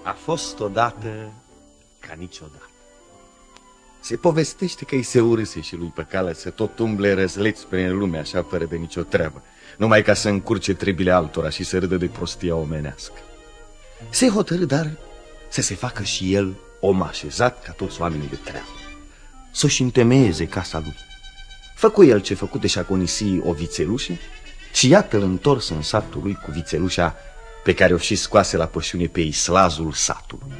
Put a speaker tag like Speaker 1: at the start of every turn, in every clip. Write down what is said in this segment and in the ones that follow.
Speaker 1: A fost odată ca niciodată. Se povestește că îi se urâse și lui Păcală să tot umble răzleț prin lume așa fără de nicio treabă, numai ca să încurce trebile altora și să râdă de prostia omenească. Se hotărâ dar să se facă și el om așezat ca toți oamenii de treabă, să-și întemeieze casa lui. Făcu el ce făcu de-și agonisi o vițelușă și iată-l întors în satul lui cu vițelușa pe care o și scoase la pășune pe islazul satului.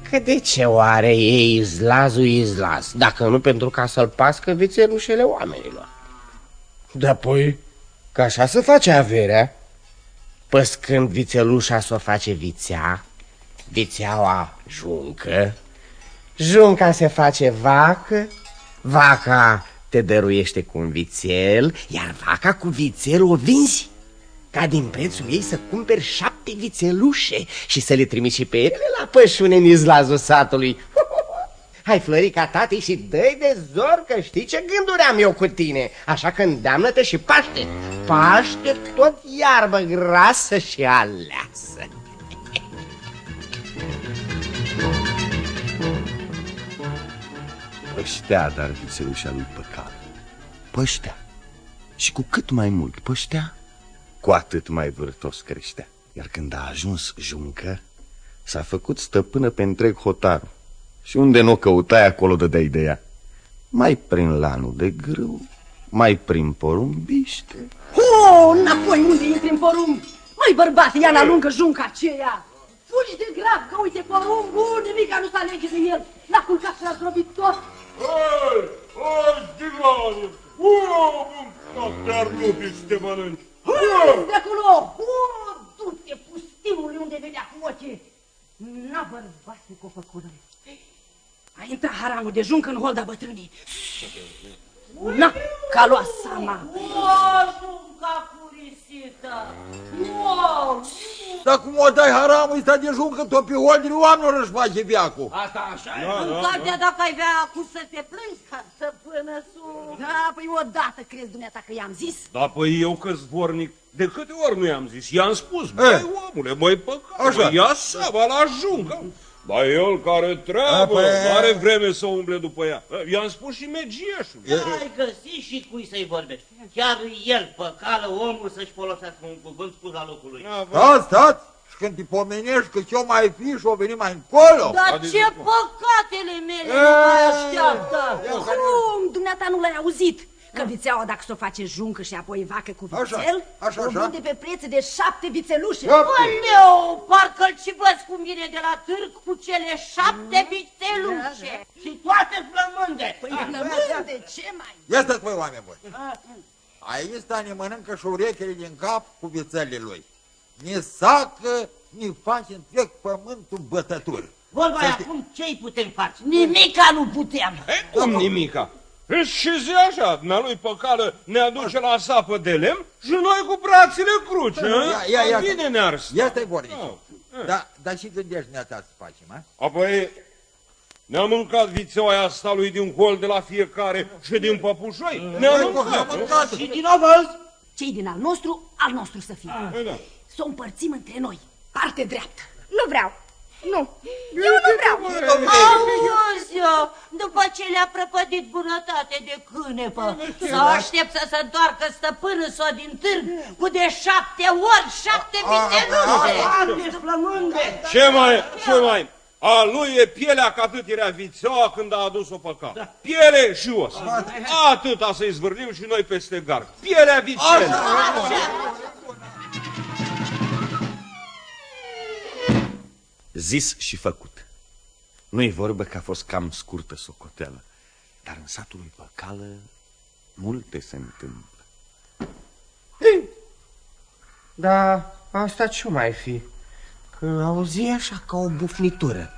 Speaker 2: Că de ce oare e izlazul izlaz, dacă nu pentru ca să-l pască vițelușele oamenilor? Da, păi, că așa se face averea. Păscând vițelușa s-o face vițea, vițeaua juncă, junca se face vacă, vaca te dăruiește cu un vițel, iar vaca cu vițelul o vinzi, ca din prețul ei să cumperi 7 vițelușe și să le trimiți și pe ele la pășune în izlazul satului. Hai, Florica, tati, și dă-i de zor, că știi ce gânduri am eu cu tine. Așa că îndeamnă-te și paște. Paște tot iarbă grasă și aleasă.
Speaker 1: Păștea dar vițelușa lui Păcală, păștea. Și cu cât mai mult păștea, cu atât mai vârtos creștea. Iar când a ajuns juncă, s-a făcut stăpână pe întreg hotarul. Și unde n-o căutai, acolo dădeai de ea. Mai prin lanul de grâu, mai prin porumbiște.
Speaker 3: Înapoi, unde intri în porumb? Măi, bărbate, ia la lungă junca aceea. Fugi de grab, că uite porumbul, nimica nu s-a alege de el. L-a culcat și l-a zdrobit tot.
Speaker 4: Hai, stigane! Te-ar lupi să te mănânci.
Speaker 3: De acolo! Du-te, pustimului, unde vedea cu ochii. N-a bărbate cu o făcură. A intrat haramul de juncă în holda bătrânii. Na, că a luat seama.
Speaker 5: Junca curisită!
Speaker 6: Dar cum o dai haramul ăsta de juncă, tot pe holdile oamenilor își face viacul.
Speaker 5: Asta așa e. În dacă ai vrea acum să te plângi ca să până sus.
Speaker 3: Da, păi odată crezi dumneata că i-am zis?
Speaker 4: Da, păi eu că zvornic, de câte ori nu i-am zis? I-am spus, băi omule, băi Păcală, ia seama la juncă. Dar el care treabă, n-are vreme să umble după ea. I-am spus și Megieșului.
Speaker 5: Ai găsit și cui să-i vorbești. Chiar el, Păcală, omul, să-și folosească un cuvânt spus la locul lui.
Speaker 6: Stați! Și când te pomenești că ce-o mai fi și o veni mai încolo.
Speaker 5: Dar ce păcatele mele nu mai așteaptă.
Speaker 3: Cum? Dumneata nu l-ai auzit? Că vițeaua, dacă s-o face juncă și apoi vacă cu vițel, o vinde pe preț de 7 vițelușe.
Speaker 5: Oleu, parcă-l și văd cum vine de la târg cu cele 7 vițelușe. Și toate flămânde.
Speaker 3: Păi flămânde, ce mai?
Speaker 6: Ia stați, voi, oameni buni. Aici ne mănâncă și urechile din cap cu vițelele lui. Ni sacă, ni face întreg pământul bătături.
Speaker 5: Vorba acum, ce-i putem face? Nimica nu putem.
Speaker 4: Cum nimica? Și zi așa, dumnealui Păcală ne aduce la sapă de lemn și noi cu brațele cruce. Bine ne ars.
Speaker 6: Ia stai vornici. Dar și gândești neata să facem, a?
Speaker 4: Apoi ne-am mâncat vițeaua aia asta lui din hol de la fiecare și din păpușoi. Ne-am mâncat.
Speaker 5: Și din ovăz.
Speaker 3: Ce-i din al nostru să fie. Să o împărțim între noi, parte dreaptă.
Speaker 7: Nu vreau. Nu, eu nu vreau.
Speaker 5: Auzi-o, după ce le-a prăpădit bunătate de cânepă, să aștept să se întoarcă stăpânul s-o din târg cu de 7 ori 7 vițelușe.
Speaker 4: Ce mai? A lui e pielea, că atât era vițeaua când a adus-o Păcală. Piele și os. Atâta să-i zvârlim și noi peste gard. Pielea vițelului.
Speaker 1: Zis și făcut. Nu-i vorbă că a fost cam scurtă socoteală, dar în satul lui Păcală multe se întâmplă.
Speaker 2: Da, asta ce mai fi? Că auzi așa ca o bufnitură.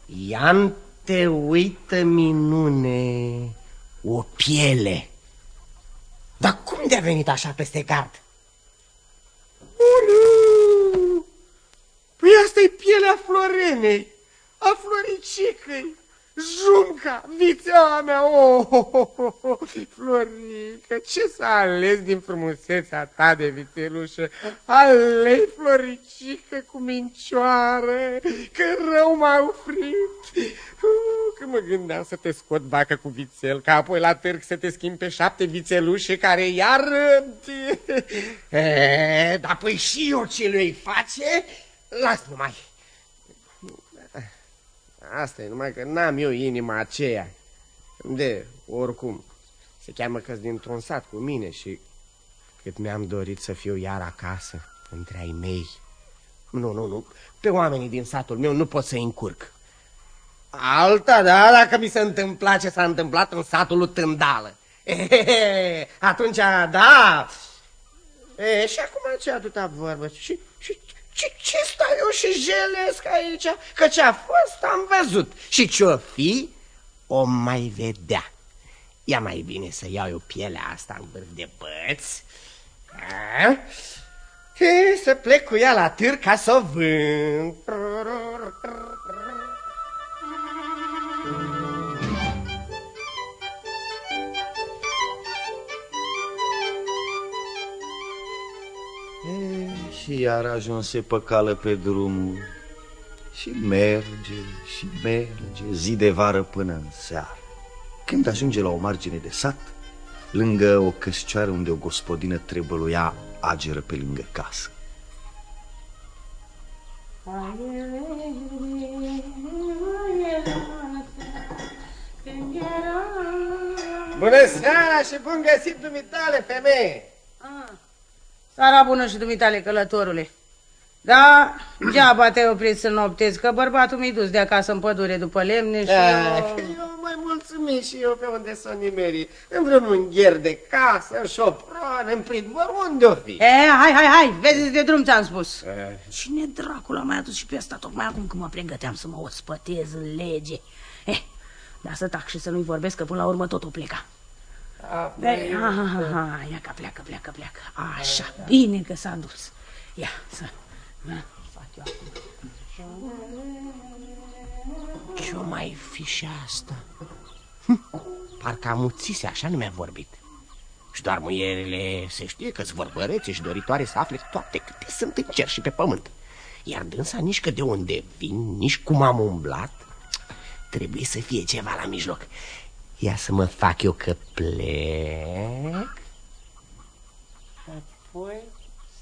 Speaker 2: Ia te uită, minune, o piele. Dar cum de-a venit așa peste gard? Păi asta e pielea Florenei, a Floricicăi. Junca, vițeaua mea, Florică, ce s-a ales din frumusețea ta de vițelușă? Alei, Floricică, cu mincioară, că rău m-au fript. Că mă gândeam să te scot vacă cu vițel, ca apoi la târg să te schimbi pe 7 vițelușe care iar... Dar păi și eu ce le-i face? Las numai. Asta e, numai că n-am eu inima aceea. De, oricum, se cheamă că-s dintr-un sat cu mine și cât mi-am dorit să fiu iar acasă, între ai mei. Nu, pe oamenii din satul meu nu pot să-i încurc. Alta, da, dacă mi se întâmpla ce s-a întâmplat în satul lui Tândală. Atunci, da. Și acum ce atâta vorbă? Ce stau eu și jelesc aici? Că ce-a fost am văzut. Și ce-o fi, o mai vedea. Ia mai bine să iau eu pielea asta în vârf de băț. Să plec cu ea la târg ca să o vând.
Speaker 1: Și iar ajunse pe cală pe drumul și merge, zi de vară până în seară. Când ajunge la o margine de sat, lângă o căscioară unde o gospodină trebăluia ageră pe lângă casă.
Speaker 2: Bună seara și bun găsit, dumitale, femeie!
Speaker 3: Seara bună și dumitale, călătorule. Da, deaba te-ai oprit să noptezi, că bărbatul mi-i dus de acasă în pădure după lemne și
Speaker 2: eu mai mulțumit și eu pe unde s-o nimeri. În vreun ungher de casă, în șopron, în pridvor, unde o fi?
Speaker 3: Hai, vezi de drum ți-am spus. Cine dracul a mai adus și pe asta tocmai acum când mă pregăteam să mă ospătez în lege. Dar să tac și să nu-i vorbesc, că până la urmă tot o pleca. Ia că pleacă. Așa, bine că s-a dus. Ia, să fac eu acum.
Speaker 2: Ce-o mai fi și asta? Parcă amuțise, așa nu mi-a vorbit. Și doar muierele se știe că-s vorbărețe și doritoare să afle toate câte sunt în cer și pe pământ. Iar dânsa nici că de unde vin, nici cum am umblat, trebuie să fie ceva la mijloc. Ia să mă fac eu că plec, apoi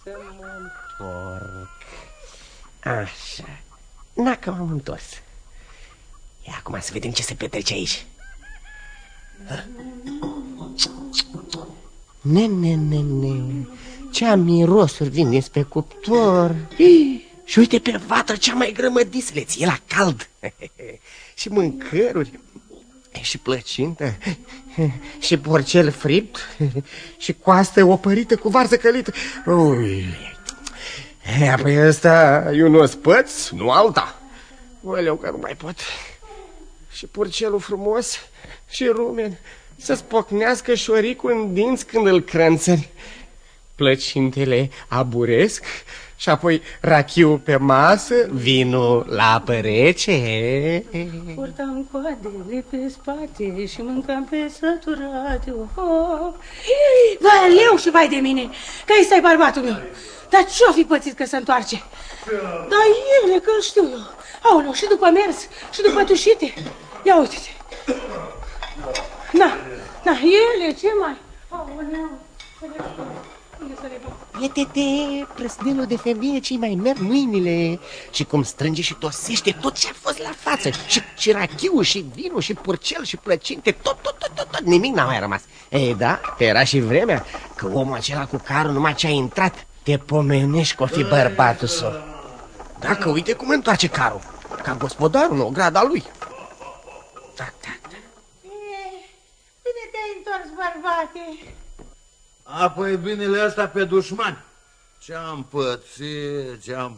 Speaker 2: să mă întorc. Așa, na că m-am întors. Ia acum să vedem ce se petrece aici. Ce mirosuri vin dinspre cuptor. Și uite pe vatră cea mai grămădislăț, e la cald. Și mâncăruri, și plăcintă, și porcel fript, și coastă opărită cu varză călită. Păi ăsta e un ospăț, nu alta. Oleu că nu mai pot. Și porcelul frumos și rumen, să-ți pocnească șoricul în dinți când îl crânțări. Plăcintele aburesc și apoi rachiul pe masă, vinul la apă rece.
Speaker 3: Purtam coadele pe spate și mâncam pe săturate. Vai, leu și vai de mine, că ăsta e bărbatul meu. Dar ce-o fi pățit că se întoarce? Dar ele, că-l știu eu. Aoleu, și după mers, și după tușite. Ia uite-te. Na, ele, ce mai? Aoleu,
Speaker 2: Iete-te, prăsnelul de femeie ce-i mai merg mâinile. Și cum strânge și tosește tot ce a fost la față. Și rachiul, și vinul, și purcel, și plăcinte, tot, nimic n-a mai rămas. Ei, da, era și vremea că omul acela cu carul numai ce a intrat, te pomenești că o fi bărbatul său. Dacă uite cum întoarce carul, ca gospodarul, o grada lui. Da.
Speaker 3: Bine te-ai întors, bărbate.
Speaker 6: Apoi binele ăsta pe dușmani. Ce-am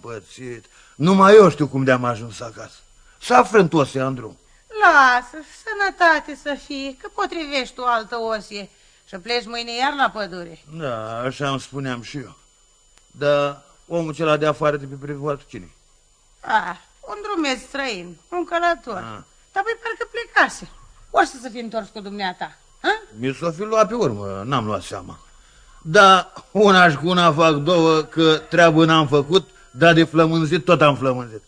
Speaker 6: pățit. Numai eu știu cum de-am ajuns acasă. S-a frântos în drum.
Speaker 3: Lasă, sănătate să fie, că potrivești tu altă osie și pleci mâine iar la pădure.
Speaker 6: Da, așa îmi spuneam și eu. Dar omul cela de afară de pe privatul cine?
Speaker 3: Un drumeț străin, un călător. Dar băi, parcă plecase. O să fie întors cu dumneata.
Speaker 6: Mi s-o fi luat pe urmă, n-am luat seama. Da, una și cu una fac două, că treabă n-am făcut, dar de flămânzit tot am flămânzit.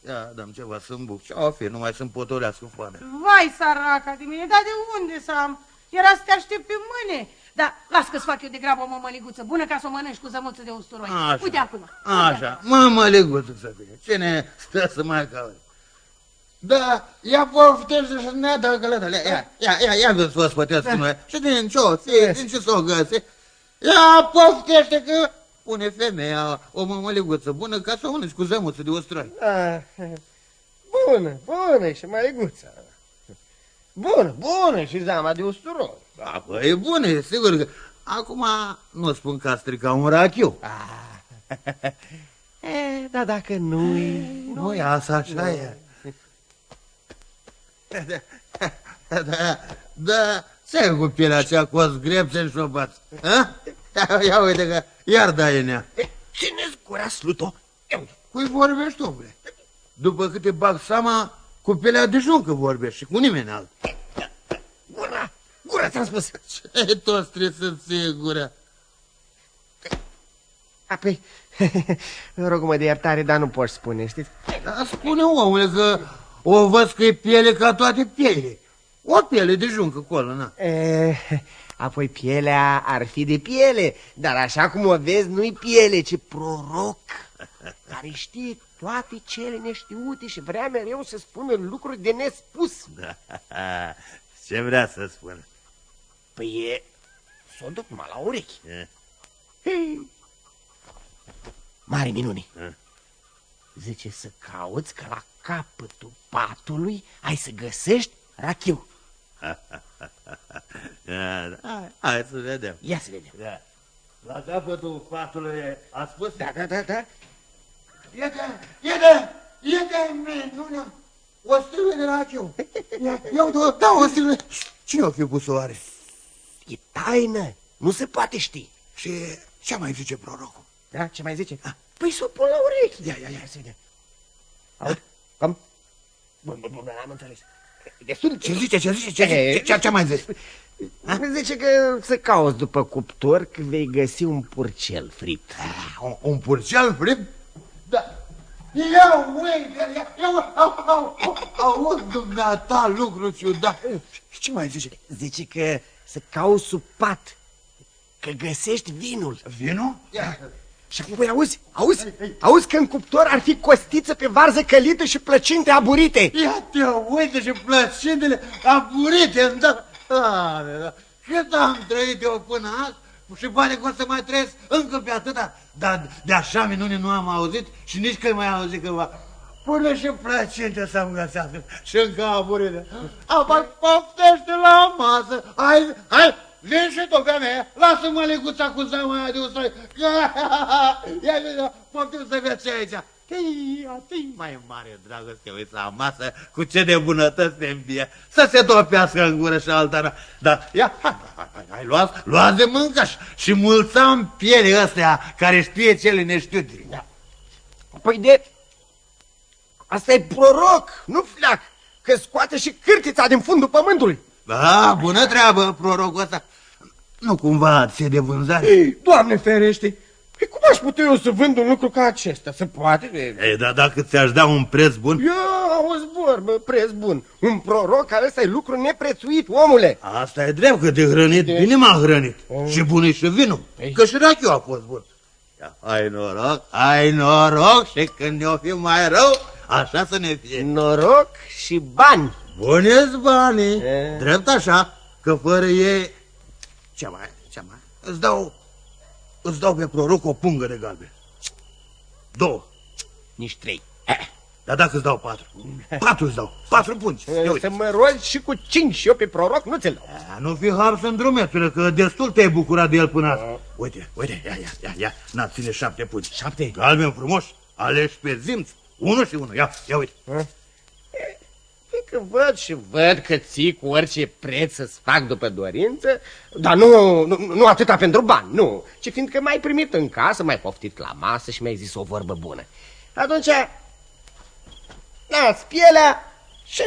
Speaker 6: Ia, dăm ceva să-mi buc. Ce-o fi, nu mai sunt potolească foame.
Speaker 3: Vai, săraca de mine, dar de unde să am? Era să te aștept pe mâine. Dar las că-ți fac eu de grabă o mămăliguță bună ca să o mănânci cu zămuță de usturoi.
Speaker 6: Așa.
Speaker 3: Uite acum.
Speaker 6: Așa, mămăliguță să fie. Cine stă să mai caute? Da, ia poftește și ne-a dă călătăle. Ia să vă spătesc cu noi. Și din ce o ție, din ce s-o găsi? Ia poftește că pune femeia o mămăliguță bună ca să o mănânci cu zămuță de usturoi.
Speaker 2: Bună și măliguța. Bună și zama de usturoi.
Speaker 6: Da, bă, e bună, e sigur că... Acum nu spun că a stricat un rachiu.
Speaker 2: Dar dacă
Speaker 6: nu, asta așa e. Da, ce cu pielea aceea cu os grepțe în șopați? Ia uite că iar da e nea.
Speaker 2: Ține-ți gura, Sluto.
Speaker 6: Cui vorbești, omule? După câte bag seama, cu pielea de juncă vorbești și cu nimeni alt.
Speaker 2: Gura ți-am spus.
Speaker 6: Ce toți trebuie să-ți ție gura?
Speaker 2: Apoi, rog-mă de iertare, dar nu poți spune, știți?
Speaker 6: Dar spune, omule, că o văd că e piele ca toate pielele. O piele de juncă acolo, na.
Speaker 2: Apoi pielea ar fi de piele, dar așa cum o vezi, nu-i piele, ci proroc, care știe toate cele neștiute și vrea mereu să spună lucruri de nespus.
Speaker 6: Da. Ce vrea să spună?
Speaker 2: Păi e... s-o duc numai la urechi. Hei. Mare minune. Zice să cauți că la capătul patului ai să găsești rachiu.
Speaker 6: Hai să vedem.
Speaker 2: Ia să vedem.
Speaker 6: Da. La capătul patului a spus?
Speaker 2: Da.
Speaker 6: Iete, minune, o stilă de rachiu. Ia uite, da, o stilă. Cine o fi pus-o oare?
Speaker 2: E taină, nu se poate ști.
Speaker 6: Și ce mai zice prorocul?
Speaker 2: Da, ce mai zice? Păi să o pun la urechi. Ia să vedem. Auzi, cam? Bun, am înțeles. Destul.
Speaker 6: Ce zice? Ce mai zice?
Speaker 2: Zice că să cauți după cuptor că vei găsi un purcel fript.
Speaker 6: Un purcel fript? Da. Ia uite, auzi dumneata lucru ciudat. Ce mai zice?
Speaker 2: Zice că să cauți sub pat, că găsești vinul.
Speaker 6: Vinul?
Speaker 2: Și apoi auzi că în cuptor ar fi costiță pe varză călită și plăcinte aburite.
Speaker 6: Ia-te, uite și plăcintele aburite, da. Cât am trăit eu până azi și poate că o să mai trăiesc încă pe atâta, dar de așa minune nu am auzit și nici că mai auzit cândva. Până și plăcinte să-mi găsească și încă aburite. Apoi poftește la masă, hai, vin și tu, femeie, lasă-mă liguța cu zeama aia de usturoi. Ia, poftim să vezi ce aici. Atâi mai mare dragoste, uiți la masă, cu ce de bunătăți te îmbie, să se topească în gură și alta. Dar, ia, hai, luați de mâncaș și mulțam piele astea care știe cele neștiute.
Speaker 2: Păi de... asta e proroc, nu fleac, că scoate și cârtița din fundul pământului.
Speaker 6: Da, bună treabă, prorocul ăsta. Nu cumva ți-e de vânzare?
Speaker 2: Ei, Doamne ferește! Păi cum aș putea eu să vând un lucru ca acesta? Se poate?
Speaker 6: Ei, dar dacă ți-aș da un preț bun?
Speaker 2: Ia, auzi vorbă, preț bun. Un proroc care ăsta e lucru neprețuit, omule.
Speaker 6: Asta e drept, că de hrănit, bine m-a hrănit. Și bun e și vinul, că și rachiu a fost bun. Ai noroc și când ne-o fi mai rău, așa să ne fie.
Speaker 2: Noroc și bani.
Speaker 6: Bune-ți banii, drept așa, că fără ei... Ce mai? Îți dau pe proroc o pungă de galben. 2.
Speaker 2: Nici 3.
Speaker 6: Dar dacă îți dau 4? 4 îți dau, 4 pungi.
Speaker 2: Să mă rogi și cu 5 și eu pe proroc nu ți-l dau.
Speaker 6: Nu fi hapsă în drumețule, că destul te-ai bucurat de el până azi. Uite, ia, na, ține 7 pungi.
Speaker 2: 7?
Speaker 6: Galben frumoși, aleși pe zimț, 1 și 1, ia uite.
Speaker 2: Că văd că ții cu orice preț să-ți fac după dorință, dar nu atâta pentru bani, nu, ci fiindcă m-ai primit în casă, m-ai poftit la masă și mi-ai zis o vorbă bună. Atunci, dați pielea și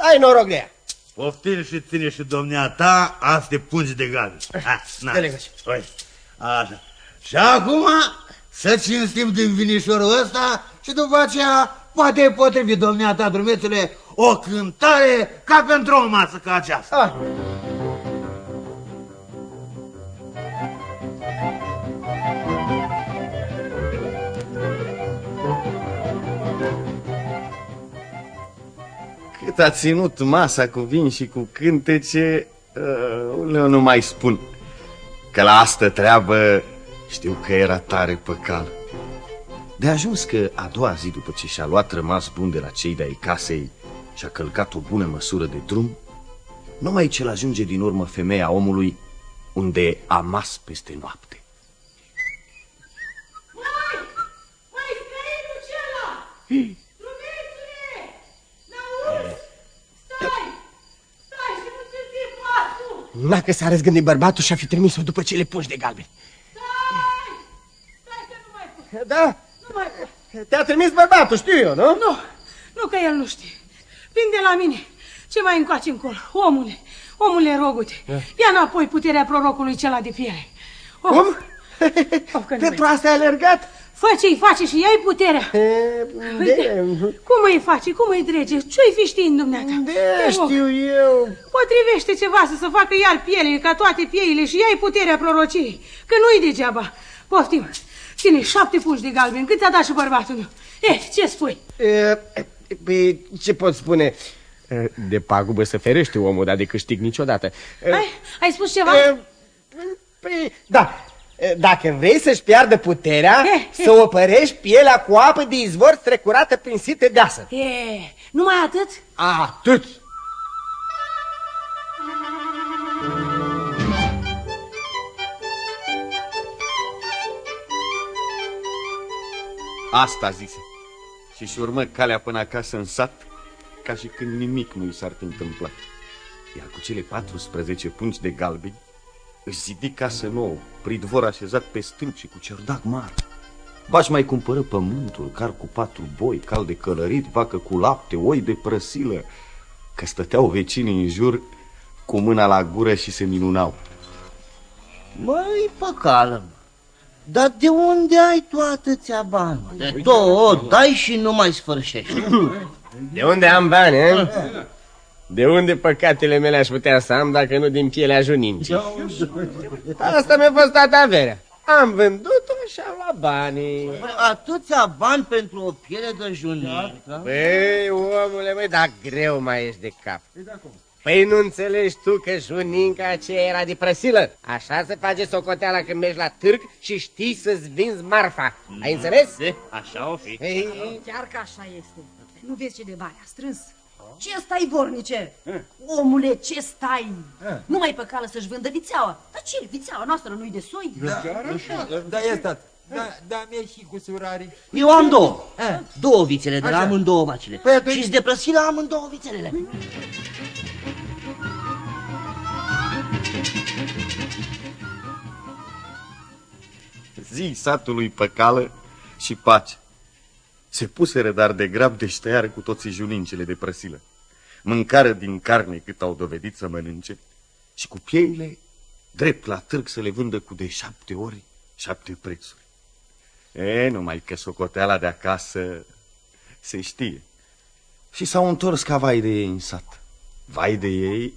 Speaker 2: Ai noroc de ea.
Speaker 6: Poftim și ține și domnia ta aste pungi de galben. Așa. Și acum să cinstim din vinișorul ăsta și după aceea poate potrivi domnia ta, drumețule, o cântare ca pentru o masă ca aceasta.
Speaker 1: Cât a ținut masa cu vin și cu cântece, eu nu mai spun. Că la asta treabă știu că era tare păcal. De ajuns că a doua zi după ce și-a luat rămas bun de la cei de-ai casei și-a călcat o bună măsură de drum, numai ce-l ajunge din urmă femeia omului unde a mas peste noapte.
Speaker 3: Mai străinul cela! Drumețule! N-auzi? Stai și nu ți-ți pasul!
Speaker 2: Dacă s-a răzgândit bărbatul și-a fi trimis-o după cele pungi de galben.
Speaker 3: Stai că nu mai pot!
Speaker 2: Da?
Speaker 3: Nu mai pot!
Speaker 2: Te-a trimis bărbatul, știu eu, nu?
Speaker 3: Nu că el nu știe. Vin de la mine. Ce mai încoace încolo? Omule rogute, ia înapoi puterea prorocului cela de piele.
Speaker 2: Cum? Pentru asta ai alergat?
Speaker 3: Fă ce-i face și ia-i puterea. Cum îi face, cum îi drege? Ce-i fi știind dumneata?
Speaker 2: Știu eu.
Speaker 3: Potrivește ceva să se facă iar piele ca toate pieile și ia-i puterea prorociei. Că nu-i degeaba. Poftim. Ține 7 pungi de galben. Cât ți-a dat și bărbatul meu? Ce spui?
Speaker 2: Păi, ce pot spune? De pagubă să ferește omul, dar de câștig niciodată.
Speaker 3: Ai spus ceva?
Speaker 2: Păi, da. Dacă vrei să-și piardă puterea, să opărești pielea cu apă de izvor strecurată prin site deasă.
Speaker 3: Numai atât?
Speaker 2: Atât.
Speaker 1: Asta zise. Și-și urmă calea până acasă în sat, ca și când nimic nu i s-ar fi întâmplat. Iar cu cele 14 pungi de galbeni, își zidi casă nouă, pridvor așezat pe stâlp și cu cerdac mare. Bași mai cumpără pământul, car cu 4 boi, cal de călărit, vacă cu lapte, oi de prăsilă, că stăteau vecinii în jur cu mâna la gură și se minunau.
Speaker 8: Măi, păcală, dar de unde ai tu atâția bani? De tot dai și nu mai sfârșești.
Speaker 2: De unde am bani, he? De unde păcatele mele aș putea să am dacă nu din pielea junincii? Asta mi-a fost toată averea. Am vândut-o și am luat banii.
Speaker 8: Atâția bani pentru o piele de junică?
Speaker 2: Păi, omule, măi, dar greu mai ești de cap. Păi nu înțelegi tu că juninca aceea era de prăsilă? Așa se face socoteala când mergi la târg și știi să-ți vinzi marfa. Ai înțeles?
Speaker 8: Așa o fi.
Speaker 3: Chiar că așa este. Nu vezi ce de bani a strâns? Ce stai, vornice? Omule, ce stai? Nu mai pe cală să-și vândă vițeaua. Dar ce, vițeaua noastră nu-i de soi?
Speaker 9: Da, e stat. Da, mi-e și cu surare.
Speaker 8: Eu am două. Două vițele, de la amândouă macile. Și-s de prăsilă amândouă vițelele.
Speaker 1: Zi satului păcală și pace. Se puseră dar de grab de ștăiară cu toții junincele de prăsilă. Mâncară din carne cât au dovedit să mănânce și cu pieile drept la târg să le vândă cu de 7 ori 7 prețuri. Numai că socoteala de acasă se știe. Și s-au întors ca vai de ei în sat. Vai de ei,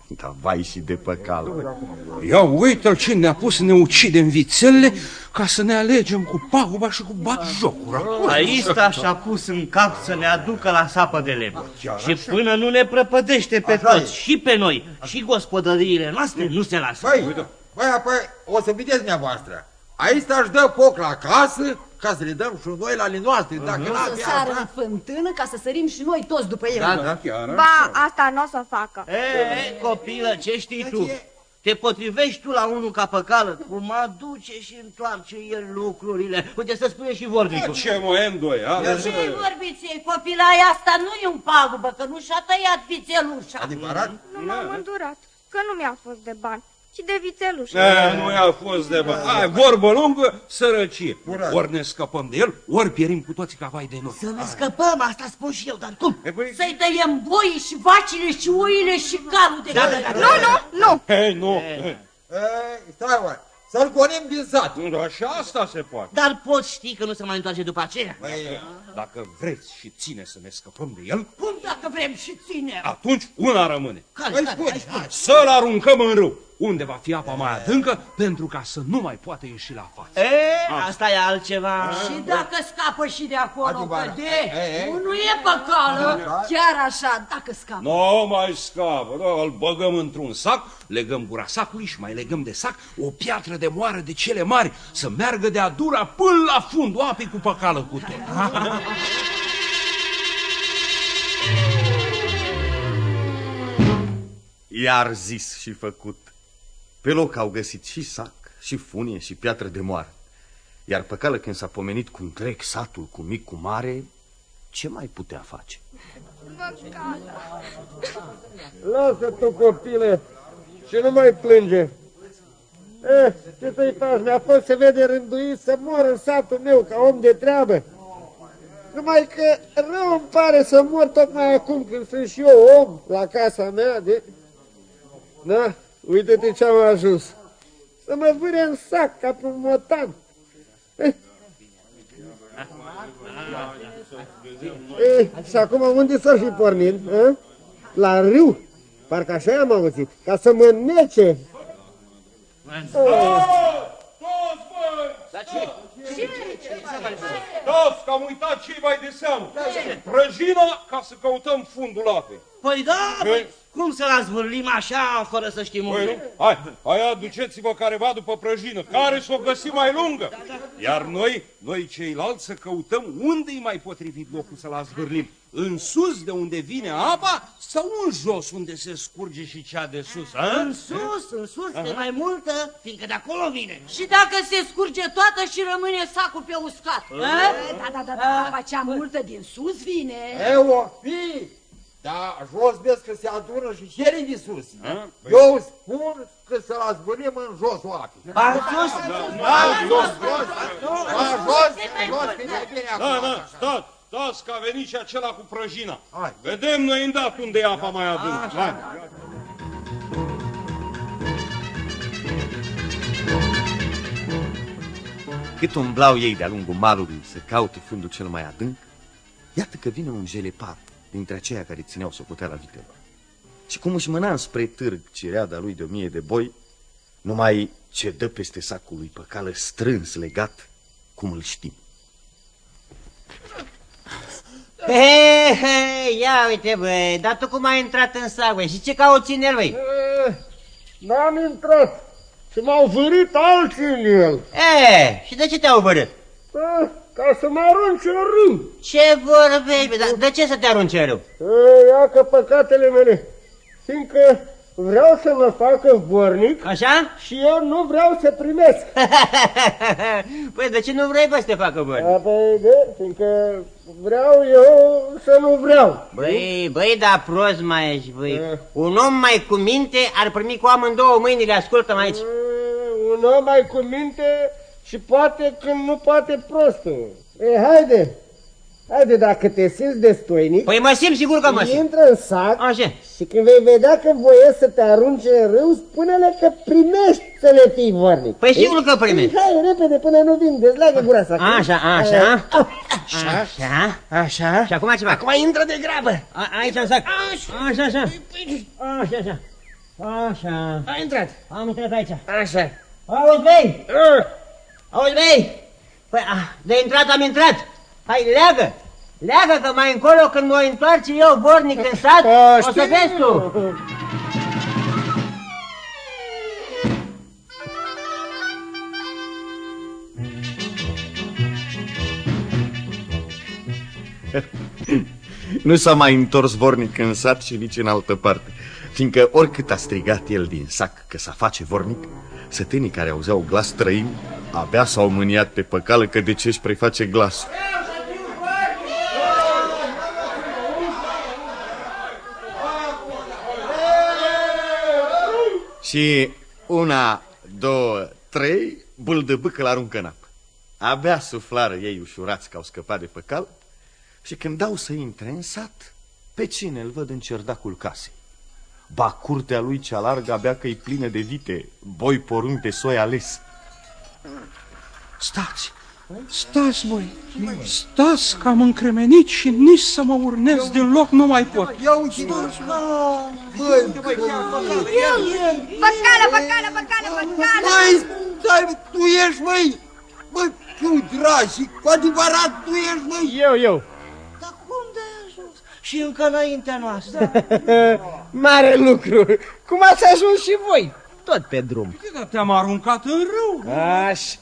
Speaker 1: dar vai și de păcală.
Speaker 4: Ia uite-l ce ne-a pus să ne ucidem vițelele ca să ne alegem cu paguba și cu batjocura.
Speaker 8: Aista și-a pus în cap să ne aducă la sapă de lemn. Și până nu ne prăpădește pe toți, și pe noi, și gospodăriile noastre, nu se lasă.
Speaker 9: Băi, apoi o să vedeți dumneavoastră. Aici își dă foc la casă ca să le dăm și noi la ale noastre. Dacă
Speaker 3: să sară în fântână ca să sărim și noi toți după el.
Speaker 7: Ba, asta nu o să facă.
Speaker 8: Copilă, ce știi tu? Te potrivești tu la unul ca păcală, cum aduce și întoarce el lucrurile. Uite să spune și vornicul.
Speaker 4: Ce moendoi,
Speaker 5: Ce vorbiți ei, copilaia asta nu e un pagubă, că nu și-a tăiat vițelușa.
Speaker 9: Adevărat?
Speaker 7: Nu m-am îndurat, că nu mi-a fost de bani. și de vițeluș.
Speaker 4: Nu i-a fost de bă. Hai, vorbă lungă, sărăcie. Ori ne scăpăm de el, ori pierim cu toții ca vai de noi.
Speaker 5: Să ne scăpăm, asta spun și eu, dar cum? Să-i tăiem boii și vacile și oile și calul de gălă.
Speaker 7: Nu!
Speaker 4: Hei, nu!
Speaker 9: Stai, oare, să-l gonim din sat.
Speaker 4: Și asta se poate.
Speaker 8: Dar poți ști că nu se mai întoarce după aceea?
Speaker 4: Dacă vreți și ține să ne scăpăm de el,
Speaker 5: Cum dacă vrem și ținem?
Speaker 4: atunci una rămâne.
Speaker 5: Care?
Speaker 4: Să-l aruncăm în râu, unde va fi apa mai adâncă, pentru ca să nu mai poată ieși la față.
Speaker 8: Asta e altceva.
Speaker 5: Și dacă scapă și de acolo, căde, nu e păcală, chiar așa, dacă scapă.
Speaker 4: Nu mai scapă, îl băgăm într-un sac, legăm gura sacului și mai legăm de sac o piatră de moară de cele mari, să meargă de adura până la fundul apei cu păcală cu tot.
Speaker 1: Iar zis și făcut. Pe loc au găsit și sac, și funie, și piatră de moară. Iar pe cală, când s-a pomenit cu întreg satul, cu mic, cu mare, ce mai putea face?
Speaker 2: Lasă tu, copile, și nu mai plânge. Ce să-i faci? Mi-a fost să vede rânduit să mor în satul meu ca om de treabă. Numai că rău îmi pare să mor tocmai acum când sunt și eu om la casa mea de... Da, uite-te ce-am ajuns. Să mă vâre în sac ca pe un motan. Și acum unde s-ar fi pornit? La râu? Parcă așa am auzit, ca să mă nece.
Speaker 4: Dați, că am uitat ce mai de seamă. Prăjina ca să căutăm fundul apei.
Speaker 8: Păi da, cum să l zvârlim așa, fără să știm unde?
Speaker 4: Hai, aduceți-vă careva după prăjină, care s-o găsi mai lungă. Iar noi ceilalți să căutăm unde-i mai potrivit locul să-l zvârlim. În sus de unde vine apa sau în jos unde se scurge și cea de sus?
Speaker 8: În sus, de mai multă, fiindcă de acolo vine.
Speaker 5: Și dacă se scurge toată și rămâne sacul pe uscat?
Speaker 3: Da, apa cea multă din sus vine.
Speaker 9: O fi, dar jos vezi că se adună și cere de sus. Eu spun că să-l zvârlim în josul apei.
Speaker 8: Jos,
Speaker 9: bine acum.
Speaker 4: Stați că a venit și acela cu prăjina. Vedem noi îndată unde e apa mai adâncă. Hai.
Speaker 1: Cât umblau ei de-a lungul malului să caute fundul cel mai adânc, iată că vine un jelepar dintre aceia care țineau socoteala vitelor. Și cum își mâna spre târg cireada lui de 1000 de boi, numai ce dă peste sacul lui pe cală strâns legat, cum îl știm.
Speaker 10: Hei, ia uite, băi, dar tu cum ai intrat în sac, băi, și ce cauți în el, băi?
Speaker 2: N-am intrat și m-au vârit alții în el.
Speaker 10: Și de ce te-au vârit?
Speaker 2: Ca să mă arunce în râu.
Speaker 10: Ce vorbești, băi, dar de ce să te arunce în râu?
Speaker 2: Ia că păcatele mele, fiindcă vreau să mă facă vornic.
Speaker 10: Așa?
Speaker 2: Și eu nu vreau să primesc.
Speaker 10: Păi de ce nu vrei, bă, să te facă vornic?
Speaker 2: Păi fiindcă vreau eu să nu vreau.
Speaker 10: Băi, dar prost mai ești, băi. Un om mai cu minte ar primi cu amândouă mâinile, ascultă-mă aici.
Speaker 2: Un om mai cu minte și poate când nu poate prostul. Haide, dacă te simți destoinic...
Speaker 10: Păi mă simt, sigur că mă simt.
Speaker 2: Intră în sac.
Speaker 10: Așa.
Speaker 2: Și când vei vedea că voiesc să te arunce în râu, spune-le că primești să le fii vornic.
Speaker 10: Păi sigur că primești.
Speaker 2: Hai, repede, până nu vin, dezleagă gura sa.
Speaker 10: Așa. Și acum ce fac?
Speaker 2: Acum intră de grabă.
Speaker 10: Aici în sac. Așa.
Speaker 2: A intrat.
Speaker 10: Am intrat aici.
Speaker 2: Așa.
Speaker 10: Auzi, băi! Păi, de intrat am intrat. Hai, leagă, că mai încolo când mă întoarce eu vornic în sat, o să vezi tu.
Speaker 1: Nu s-a mai întors vornic în sat și nici în altă parte, fiindcă oricât a strigat el din sac că s-a face vornic, sătenii care auzeau glas străin abia s-au mâniat pe păcală că de ce își preface glasul. Și 1, 2, 3, bâldăbâc îl aruncă în apă. Abia suflară ei ușurați că au scăpat de păcal și când dau să intre în sat, pe cine îl văd în cerdacul casei? Ba curtea lui cea largă abia că-i plină de vite, boi, porumb, de soi ales.
Speaker 11: Stați! Stați, voi! Stați că am încremenit și nici să mă urnez din loc nu mai pot.
Speaker 9: Ia uite! Băi,
Speaker 7: Băcală!
Speaker 9: Băi, stai, tu ești, băi! Băi, tu dragi, cu adevărat tu ești, băi!
Speaker 2: Eu.
Speaker 10: Dar cum de-ai ajuns? Și încă înaintea noastră.
Speaker 2: Mare lucru! Cum ați ajuns și voi? Tot pe drum.
Speaker 11: Dar te-am aruncat în râu.
Speaker 2: Așa,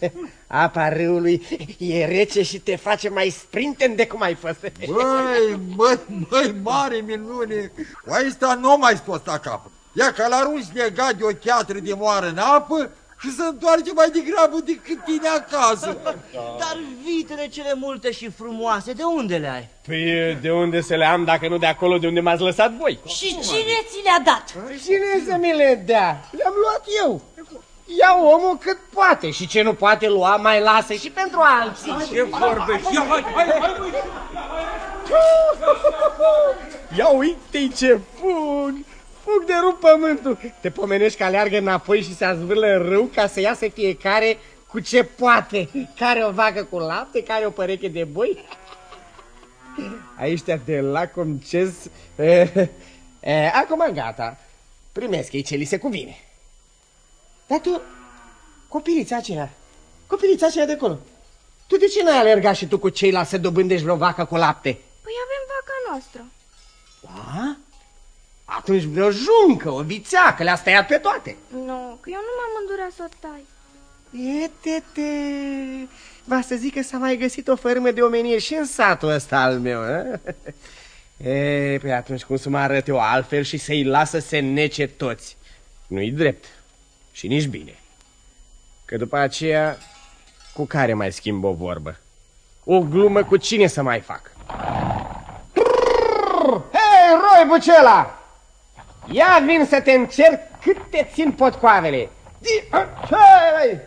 Speaker 2: apa râului e rece și te face mai sprinten de cum ai fost.
Speaker 9: Băi, mare minune! Ăsta nu mai scos la capăt. Ia că l-arunci legat de o cheatră de moară în apă și se întoarce mai degrabă decât tine acasă.
Speaker 10: Dar vitele cele multe și frumoase, de unde le ai?
Speaker 2: Păi de unde să le am dacă nu de acolo de unde m-ați lăsat voi?
Speaker 5: Și cine ți le-a dat?
Speaker 2: Cine să mi le dea? Le-am luat eu. Ia omul cât poate și ce nu poate lua mai lasă și pentru alții.
Speaker 4: Ce vorbești? Ia, hai!
Speaker 2: Ia uite-i ce fug de rup pământul. Te pomenești că aleargă înapoi și se azvârlă în râu ca să iasă fiecare cu ce poate. Care o vacă cu lapte, care o păreche de boi. Aici te lacomcez. Acum gata. Primesc-i ce li se cuvine. Dar tu, copilița aceea de acolo, tu de ce n-ai alergat și tu cu ceilalți să dobândești vreo vacă cu lapte?
Speaker 7: Păi avem vaca noastră.
Speaker 2: Da? Atunci vreo juncă, o vițeacă, le-ați tăiat pe toate.
Speaker 7: Nu, că eu nu m-am îndurat să o tai.
Speaker 2: Etete, va să zic că s-a mai găsit o fărâmă de omenie și în satul ăsta al meu. Păi atunci cum să mă arăt eu altfel și să-i lasă să se nece toți? Nu-i drept și nici bine. Că după aceea, cu care mai schimb o vorbă? O glumă cu cine să mai fac? Hei, roi bucela! Ia vin să te încerc cât te țin potcoavele. Hai,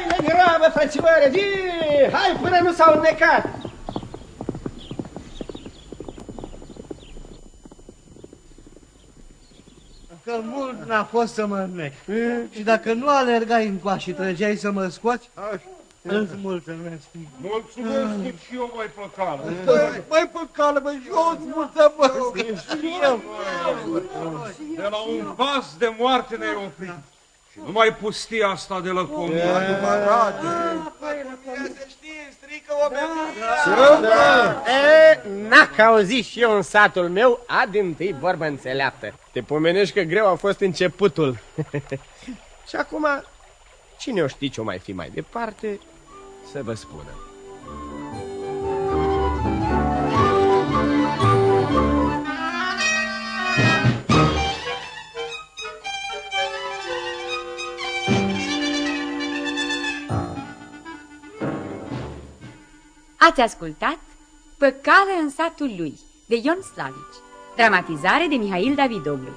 Speaker 2: la grabă, frățioare, hai până nu s-au înnecat.
Speaker 10: Că mult n-a fost să mă înnec. Și dacă nu alergai încoa și trăgeai să mă scoți, îți mulțumesc.
Speaker 4: Mulțumesc și eu, mai păcală.
Speaker 9: Mai păcală, băi, eu îți mulțumesc.
Speaker 4: De la un vas de moarte ne-ai oprit. Și nu mai pustia asta de lăcomie.
Speaker 9: Să știi, strică oamenii.
Speaker 2: N-a auzit și eu în satul meu, adântâi vorbă înțeleaptă. Te pomenești că greu a fost începutul. Și acum, cine o știe ce o mai fi mai departe, să vă spună.
Speaker 12: Ați ascultat Păcală în satul lui, de Ion Slavici, dramatizare de Mihail Davidoglu.